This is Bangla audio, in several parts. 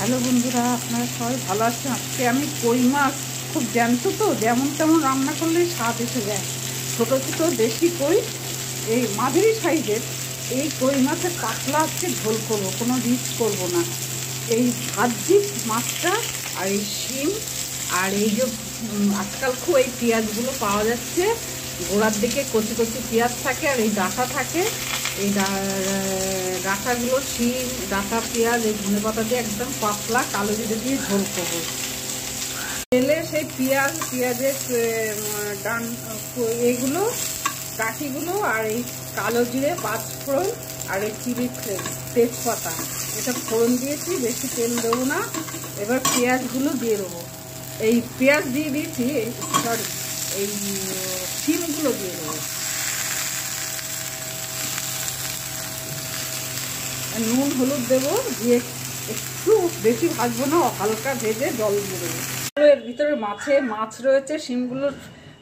হ্যালো বন্ধুরা, আপনারা সবাই ভালো আছেন। আজকে আমি কই মাছ খুব জ্যান্ত তো, যেমন তেমন রান্না করলেই স্বাদ এসে যায়। ছোটো ছোটো দেশি কই, এই মাঝারি সাইজের এই কই মাছের পাতলা আজকে ঝোল করবো, কোনো রিচ করবো না। এই ভাজি মাছটা আর এই শিম আর এই যে আজকাল খুব এই পেঁয়াজগুলো পাওয়া যাচ্ছে, গোড়ার দিকে কচি কচি পেঁয়াজ থাকে আর এই ডাঁটা থাকে। এই ডাঁটাগুলো শিম, ডাঁটা, পেঁয়াজ, এই ধনেপাতা দিয়ে একদম পাতলা কালো জিরে দিয়ে ঝোল করবো। তেলে সেই পেঁয়াজের এইগুলো কাঠিগুলো আর এই কালো জিরে, পাঁচফোড়ন আর এই চিলি তেজপাতা, এটা ফোড়ন দিয়েছি, বেশি তেল দেবো না। এবার পেঁয়াজগুলো দিয়ে দেবো। এই পেঁয়াজ দিয়ে দিয়েছি, সরি এই শিমগুলো দিয়ে দেবো। নুন হলুদ দেবো, দিয়ে একটু বেশি ভাজবো না, হালকা ভেজে জল দিয়ে দেবো। এর ভিতরে মাছ রয়েছে, শিমগুলো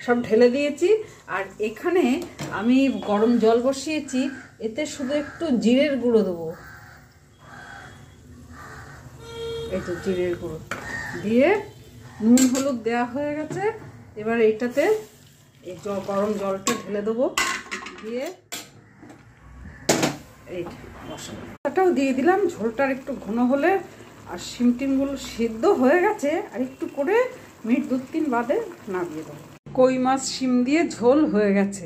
সব ঢেলে দিয়েছি। আর এখানে আমি গরম জল বসিয়েছি, এতে শুধু একটু জিরের গুঁড়ো দেবো। এই তো জিরের গুঁড়ো দিয়ে নুন হলুদ দেওয়া হয়ে গেছে। এবার এইটাতে এই গরম জলটা ঢেলে দেবো, দিয়ে এইটা মশলাটাও দিয়ে দিলাম। ঝোলটার একটু ঘন হলে আর শিম টিমগুলো সিদ্ধ হয়ে গেছে, আর একটু করে মিনিট 2-3 বাদে নামিয়ে দেবো। কই মাছ শিম দিয়ে ঝোল হয়ে গেছে।